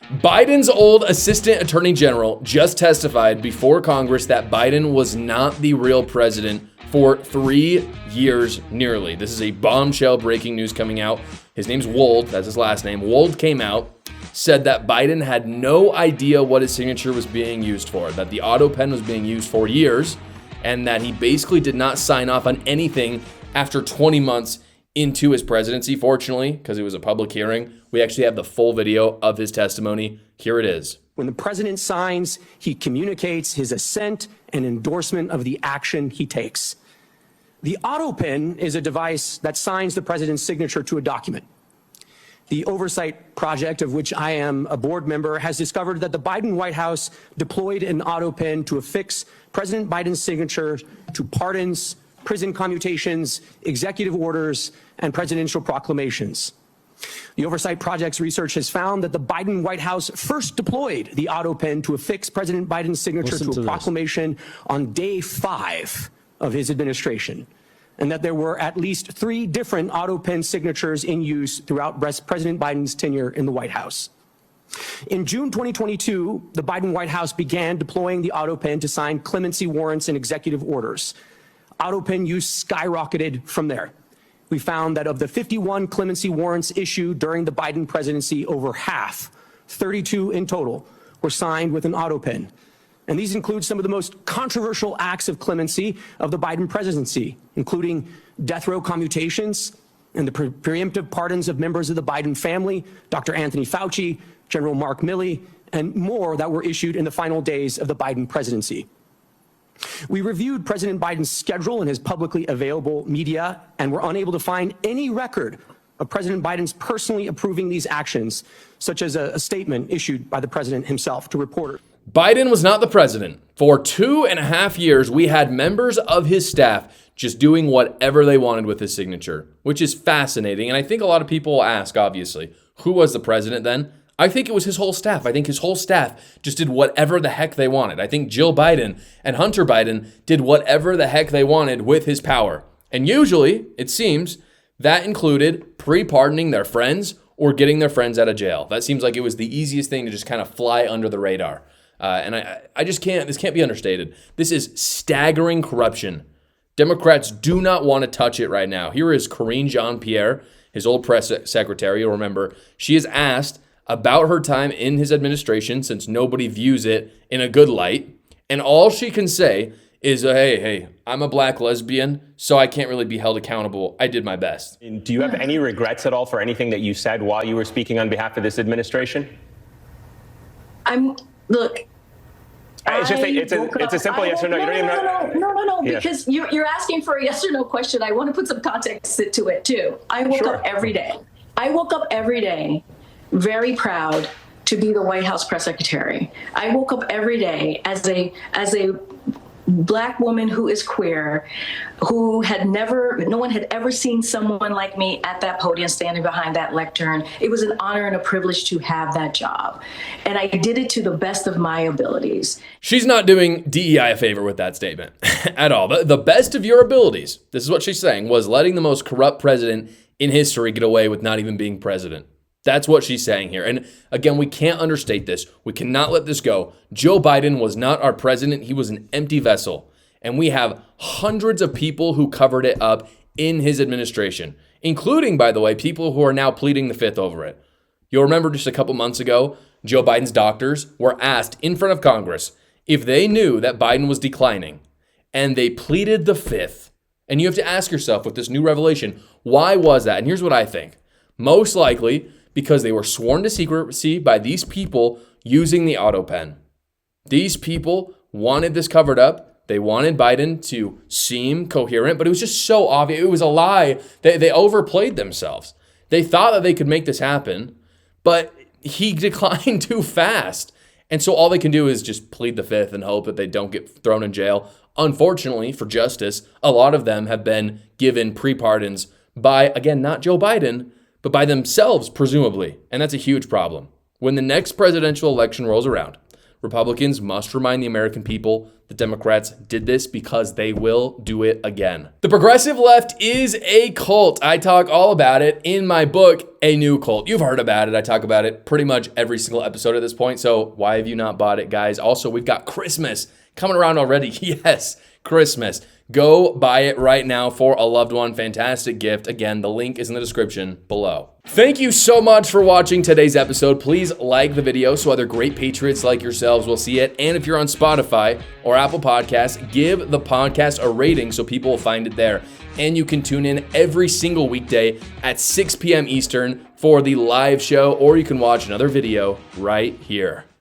Biden's old assistant attorney general just testified before Congress that Biden was not the real president for 3 years nearly. This is a bombshell breaking news coming out. His name's Wold, that's his last name. Wold came out, said that Biden had no idea what his signature was being used for, that the auto pen was being used for years, and that he basically did not sign off on anything after 20 months into his presidency. Fortunately, because it was a public hearing, we actually have the full video of his testimony. Here it is. When the president signs, he communicates his assent and endorsement of the action he takes. The auto pen is a device that signs the president's signature to a document. The oversight project, of which I am a board member, has discovered that the Biden White House deployed an auto pen to affix President Biden's signature to pardons, prison commutations, executive orders, and presidential proclamations. The Oversight Project's research has found that the Biden White House first deployed the auto pen to affix President Biden's signature to a proclamation on day 5 of his administration, and that there were at least 3 different auto pen signatures in use throughout President Biden's tenure in the White House. In June 2022, the Biden White House began deploying the auto pen to sign clemency warrants and executive orders. Auto pen use skyrocketed from there. We found that of the 51 clemency warrants issued during the Biden presidency, over half, 32 in total, were signed with an auto pen. And these include some of the most controversial acts of clemency of the Biden presidency, including death row commutations and the preemptive pardons of members of the Biden family, Dr. Anthony Fauci, General Mark Milley, and more that were issued in the final days of the Biden presidency. We reviewed President Biden's schedule in his publicly available media and were unable to find any record of President Biden's personally approving these actions, such as a statement issued by the president himself to reporters. Biden was not the president. For 2.5 years, we had members of his staff just doing whatever they wanted with his signature, which is fascinating. And I think a lot of people will ask, obviously, who was the president then? I think it was his whole staff. I think his whole staff just did whatever the heck they wanted. I think Jill Biden and Hunter Biden did whatever the heck they wanted with his power. And usually, it seems, that included pre-pardoning their friends or getting their friends out of jail. That seems like it was the easiest thing to just kind of fly under the radar. And I just can't, this can't be understated. This is staggering corruption. Democrats do not want to touch it right now. Here is Karine Jean-Pierre, his old press secretary. You'll remember, she is asked about her time in his administration, since nobody views it in a good light. And all she can say is, hey, I'm a black lesbian, so I can't really be held accountable. I did my best. Do you have any regrets at all for anything that you said while you were speaking on behalf of this administration? Look. It's a simple yes or no. You don't even know. No, because you're asking for a yes or no question. I want to put some context to it too. I woke up every day. I woke up every day very proud to be the White House press secretary. I woke up every day as a Black woman who is queer, who no one had ever seen someone like me at that podium standing behind that lectern. It was an honor and a privilege to have that job. And I did it to the best of my abilities. She's not doing DEI a favor with that statement at all. The best of your abilities, this is what she's saying, was letting the most corrupt president in history get away with not even being president. That's what she's saying here. And again, we can't understate this. We cannot let this go. Joe Biden was not our president. He was an empty vessel. And we have hundreds of people who covered it up in his administration, including, by the way, people who are now pleading the fifth over it. You'll remember just a couple months ago, Joe Biden's doctors were asked in front of Congress if they knew that Biden was declining, and they pleaded the fifth. And you have to ask yourself with this new revelation, why was that? And here's what I think. Most likely, because they were sworn to secrecy by these people using the auto pen. These people wanted this covered up. They wanted Biden to seem coherent, but it was just so obvious. It was a lie. They overplayed themselves. They thought that they could make this happen, but he declined too fast. And so all they can do is just plead the fifth and hope that they don't get thrown in jail. Unfortunately, for justice, a lot of them have been given pre-pardons by, again, not Joe Biden, but by themselves, presumably. And that's a huge problem. When the next presidential election rolls around, Republicans must remind the American people the Democrats did this because they will do it again. The progressive left is a cult. I talk all about it in my book, A New Cult. You've heard about it. I talk about it pretty much every single episode at this point. So why have you not bought it, guys? Also, we've got Christmas coming around already. Yes, Christmas. Go buy it right now for a loved one. Fantastic gift. Again, the link is in the description below. Thank you so much for watching today's episode. Please like the video so other great patriots like yourselves will see it. And if you're on Spotify or Apple Podcasts, give the podcast a rating so people will find it there. And you can tune in every single weekday at 6 p.m. Eastern for the live show, or you can watch another video right here.